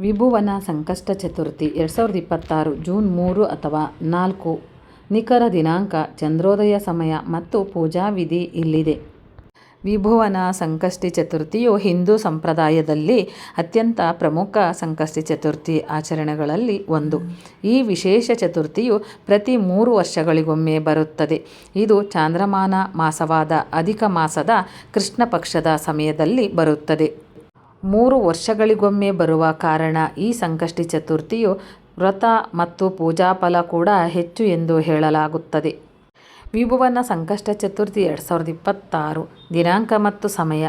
ವಿಭುವನ ಸಂಕಷ್ಟ ಚತುರ್ಥಿ 2026 ಜೂನ್ 3 ಅಥವಾ 4 ನಿಖರ ದಿನಾಂಕ, ಚಂದ್ರೋದಯ ಸಮಯ ಮತ್ತು ಪೂಜಾ ವಿಧಿ ಇಲ್ಲಿದೆ. ವಿಭುವನ ಸಂಕಷ್ಟಿ ಚತುರ್ಥಿಯು ಹಿಂದೂ ಸಂಪ್ರದಾಯದಲ್ಲಿ ಅತ್ಯಂತ ಪ್ರಮುಖ ಸಂಕಷ್ಟಿ ಚತುರ್ಥಿ ಆಚರಣೆಗಳಲ್ಲಿ ಒಂದು. ಈ ವಿಶೇಷ ಚತುರ್ಥಿಯು ಪ್ರತಿ 3 ವರ್ಷಗಳಿಗೊಮ್ಮೆ ಬರುತ್ತದೆ. ಇದು ಚಾಂದ್ರಮಾನ ಮಾಸವಾದ ಅಧಿಕ ಮಾಸದ ಕೃಷ್ಣ ಪಕ್ಷದ ಸಮಯದಲ್ಲಿ ಬರುತ್ತದೆ. 3 ವರ್ಷಗಳಿಗೊಮ್ಮೆ ಬರುವ ಕಾರಣ ಈ ಸಂಕಷ್ಟಿ ಚತುರ್ಥಿಯು ವ್ರತ ಮತ್ತು ಪೂಜಾಫಲ ಕೂಡ ಹೆಚ್ಚು ಎಂದು ಹೇಳಲಾಗುತ್ತದೆ. ವಿಭುವನ ಸಂಕಷ್ಟ ಚತುರ್ಥಿ 2026 ದಿನಾಂಕ ಮತ್ತು ಸಮಯ.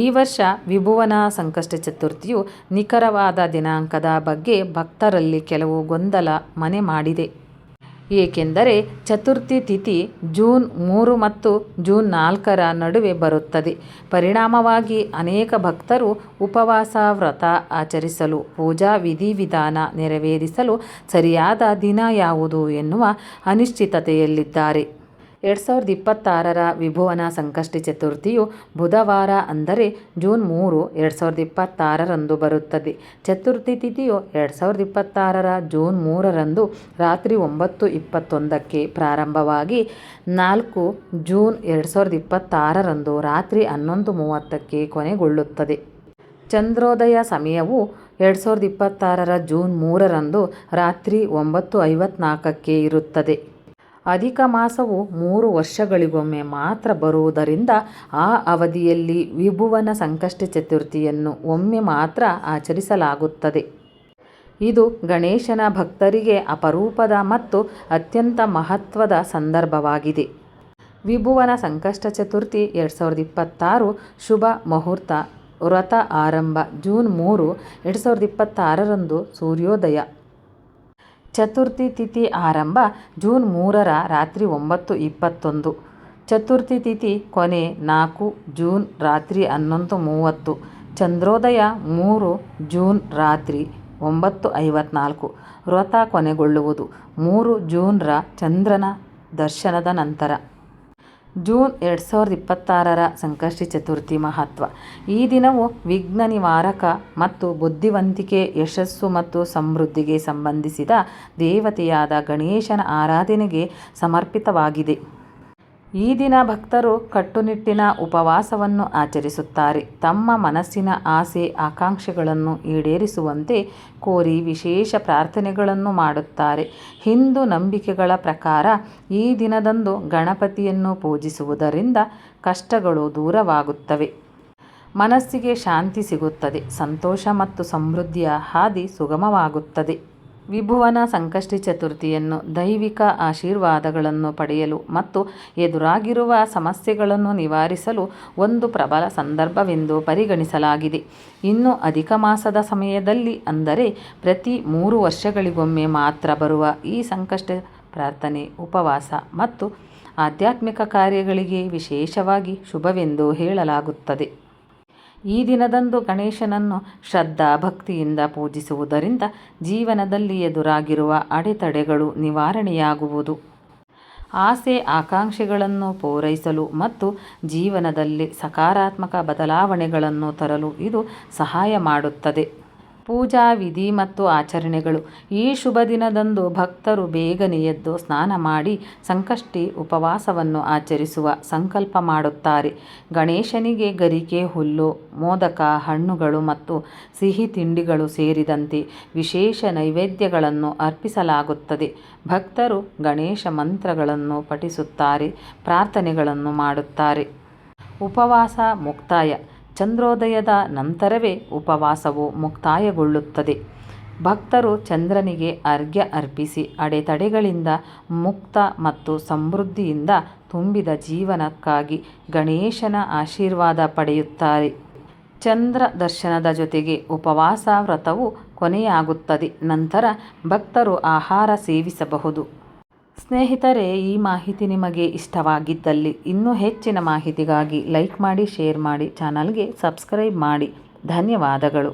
ಈ ವರ್ಷ ವಿಭುವನ ಸಂಕಷ್ಟ ಚತುರ್ಥಿಯು ನಿಖರವಾದ ದಿನಾಂಕದ ಬಗ್ಗೆ ಭಕ್ತರಲ್ಲಿ ಕೆಲವು ಗೊಂದಲ ಮನೆ ಮಾಡಿದೆ. ಏಕೆಂದರೆ ಚತುರ್ಥಿ ತಿಥಿ ಜೂನ್ 3 ಮತ್ತು ಜೂನ್ 4ರ ನಡುವೆ ಬರುತ್ತದೆ. ಪರಿಣಾಮವಾಗಿ ಅನೇಕ ಭಕ್ತರು ಉಪವಾಸ, ವ್ರತ ಆಚರಿಸಲು, ಪೂಜಾ ವಿಧಿವಿಧಾನ ನೆರವೇರಿಸಲು ಸರಿಯಾದ ದಿನ ಯಾವುದು ಎನ್ನುವ ಅನಿಶ್ಚಿತತೆಯಲ್ಲಿದ್ದಾರೆ. 2026ರ ವಿಭುವನ ಸಂಕಷ್ಟಿ ಚತುರ್ಥಿಯು ಬುಧವಾರ ಅಂದರೆ ಜೂನ್ 3, 2026ರಂದು ಬರುತ್ತದೆ. ಚತುರ್ಥಿ ತಿಥಿಯು 2026ರ ಜೂನ್ 3ರಂದು ರಾತ್ರಿ 9:21ಕ್ಕೆ ಪ್ರಾರಂಭವಾಗಿ 4 ಜೂನ್ 2026ರಂದು ರಾತ್ರಿ 11:30ಕ್ಕೆ ಕೊನೆಗೊಳ್ಳುತ್ತದೆ. ಚಂದ್ರೋದಯ ಸಮಯವು 2026ರ ಜೂನ್ 3ರಂದು ರಾತ್ರಿ 9:54ಕ್ಕೆ ಇರುತ್ತದೆ. ಅಧಿಕ ಮಾಸವು 3 ವರ್ಷಗಳಿಗೊಮ್ಮೆ ಮಾತ್ರ ಬರುವುದರಿಂದ ಆ ಅವಧಿಯಲ್ಲಿ ವಿಭುವನ ಸಂಕಷ್ಟ ಚತುರ್ಥಿಯನ್ನು ಒಮ್ಮೆ ಮಾತ್ರ ಆಚರಿಸಲಾಗುತ್ತದೆ. ಇದು ಗಣೇಶನ ಭಕ್ತರಿಗೆ ಅಪರೂಪದ ಮತ್ತು ಅತ್ಯಂತ ಮಹತ್ವದ ಸಂದರ್ಭವಾಗಿದೆ. ವಿಭುವನ ಸಂಕಷ್ಟ ಚತುರ್ಥಿ 2026 ಶುಭ ಮುಹೂರ್ತ. ವ್ರತ ಆರಂಭ ಜೂನ್ 3, 2026ರಂದು ಸೂರ್ಯೋದಯ. ಚತುರ್ಥಿ ತಿಥಿ ಆರಂಭ ಜೂನ್ 3ರ ರಾತ್ರಿ 9:21. ಚತುರ್ಥಿ ತಿಥಿ ಕೊನೆ 4 ಜೂನ್ ರಾತ್ರಿ 11:30. ಚಂದ್ರೋದಯ 3 ಜೂನ್ ರಾತ್ರಿ 9:54. ವ್ರತ ಕೊನೆಗೊಳ್ಳುವುದು 3 ಜೂನ್ರ ಚಂದ್ರನ ದರ್ಶನದ ನಂತರ. ಜೂನ್ 2026ರ ಸಂಕಷ್ಟಿ ಚತುರ್ಥಿ ಮಹತ್ವ. ಈ ದಿನವು ವಿಘ್ನ ನಿವಾರಕ ಮತ್ತು ಬುದ್ಧಿವಂತಿಕೆ, ಯಶಸ್ಸು ಮತ್ತು ಸಮೃದ್ಧಿಗೆ ಸಂಬಂಧಿಸಿದ ದೇವತೆಯಾದ ಗಣೇಶನ ಆರಾಧನೆಗೆ ಸಮರ್ಪಿತವಾಗಿದೆ. ಈ ದಿನ ಭಕ್ತರು ಕಟ್ಟುನಿಟ್ಟಿನ ಉಪವಾಸವನ್ನು ಆಚರಿಸುತ್ತಾರೆ. ತಮ್ಮ ಮನಸ್ಸಿನ ಆಸೆ ಆಕಾಂಕ್ಷೆಗಳನ್ನು ಈಡೇರಿಸುವಂತೆ ಕೋರಿ ವಿಶೇಷ ಪ್ರಾರ್ಥನೆಗಳನ್ನು ಮಾಡುತ್ತಾರೆ. ಹಿಂದೂ ನಂಬಿಕೆಗಳ ಪ್ರಕಾರ ಈ ದಿನದಂದು ಗಣಪತಿಯನ್ನು ಪೂಜಿಸುವುದರಿಂದ ಕಷ್ಟಗಳು ದೂರವಾಗುತ್ತವೆ, ಮನಸ್ಸಿಗೆ ಶಾಂತಿ ಸಿಗುತ್ತದೆ, ಸಂತೋಷ ಮತ್ತು ಸಮೃದ್ಧಿಯ ಹಾದಿ ಸುಗಮವಾಗುತ್ತದೆ. ವಿಭುವನ ಸಂಕಷ್ಟಿ ಚತುರ್ಥಿಯನ್ನು ದೈವಿಕ ಆಶೀರ್ವಾದಗಳನ್ನು ಪಡೆಯಲು ಮತ್ತು ಎದುರಾಗಿರುವ ಸಮಸ್ಯೆಗಳನ್ನು ನಿವಾರಿಸಲು ಒಂದು ಪ್ರಬಲ ಸಂದರ್ಭವೆಂದು ಪರಿಗಣಿಸಲಾಗಿದೆ. ಇನ್ನು ಅಧಿಕ ಮಾಸದ ಸಮಯದಲ್ಲಿ ಅಂದರೆ ಪ್ರತಿ 3 ವರ್ಷಗಳಿಗೊಮ್ಮೆ ಮಾತ್ರ ಬರುವ ಈ ಸಂಕಷ್ಟ ಪ್ರಾರ್ಥನೆ, ಉಪವಾಸ ಮತ್ತು ಆಧ್ಯಾತ್ಮಿಕ ಕಾರ್ಯಗಳಿಗೆ ವಿಶೇಷವಾಗಿ ಶುಭವೆಂದು ಹೇಳಲಾಗುತ್ತದೆ. ಈ ದಿನದಂದು ಗಣೇಶನನ್ನು ಶ್ರದ್ಧಾ ಭಕ್ತಿಯಿಂದ ಪೂಜಿಸುವುದರಿಂದ ಜೀವನದಲ್ಲಿ ಎದುರಾಗಿರುವ ಅಡೆತಡೆಗಳು ನಿವಾರಣೆಯಾಗುವುದು, ಆಸೆ ಆಕಾಂಕ್ಷೆಗಳನ್ನು ಪೂರೈಸಲು ಮತ್ತು ಜೀವನದಲ್ಲಿ ಸಕಾರಾತ್ಮಕ ಬದಲಾವಣೆಗಳನ್ನು ತರಲು ಇದು ಸಹಾಯ ಮಾಡುತ್ತದೆ. ಪೂಜಾ ವಿಧಿ ಮತ್ತು ಆಚರಣೆಗಳು. ಈ ಶುಭ ದಿನದಂದು ಭಕ್ತರು ಬೇಗನೆ ಎದ್ದು ಸ್ನಾನ ಮಾಡಿ ಸಂಕಷ್ಟಿ ಉಪವಾಸವನ್ನು ಆಚರಿಸುವ ಸಂಕಲ್ಪ ಮಾಡುತ್ತಾರೆ. ಗಣೇಶನಿಗೆ ಗರಿಕೆ, ಹುಲ್ಲು, ಮೋದಕ, ಹಣ್ಣುಗಳು ಮತ್ತು ಸಿಹಿ ತಿಂಡಿಗಳು ಸೇರಿದಂತೆ ವಿಶೇಷ ನೈವೇದ್ಯಗಳನ್ನು ಅರ್ಪಿಸಲಾಗುತ್ತದೆ. ಭಕ್ತರು ಗಣೇಶ ಮಂತ್ರಗಳನ್ನು ಪಠಿಸುತ್ತಾರೆ, ಪ್ರಾರ್ಥನೆಗಳನ್ನು ಮಾಡುತ್ತಾರೆ. ಉಪವಾಸ ಮುಕ್ತಾಯ. ಚಂದ್ರೋದಯದ ನಂತರವೇ ಉಪವಾಸವು ಮುಕ್ತಾಯಗೊಳ್ಳುತ್ತದೆ. ಭಕ್ತರು ಚಂದ್ರನಿಗೆ ಅರ್ಘ್ಯ ಅರ್ಪಿಸಿ ಅಡೆತಡೆಗಳಿಂದ ಮುಕ್ತ ಮತ್ತು ಸಮೃದ್ಧಿಯಿಂದ ತುಂಬಿದ ಜೀವನಕ್ಕಾಗಿ ಗಣೇಶನ ಆಶೀರ್ವಾದ ಪಡೆಯುತ್ತಾರೆ. ಚಂದ್ರ ದರ್ಶನದ ಜೊತೆಗೆ ಉಪವಾಸ ವ್ರತವು ಕೊನೆಯಾಗುತ್ತದೆ. ನಂತರ ಭಕ್ತರು ಆಹಾರ ಸೇವಿಸಬಹುದು. ಸ್ನೇಹಿತರೆ, ಈ ಮಾಹಿತಿ ನಿಮಗೆ ಇಷ್ಟವಾಗಿದ್ದಲ್ಲಿ ಇನ್ನೂ ಹೆಚ್ಚಿನ ಮಾಹಿತಿಗಾಗಿ ಲೈಕ್ ಮಾಡಿ, ಶೇರ್ ಮಾಡಿ, ಚಾನಲ್ಗೆ ಸಬ್ಸ್ಕ್ರೈಬ್ ಮಾಡಿ. ಧನ್ಯವಾದಗಳು.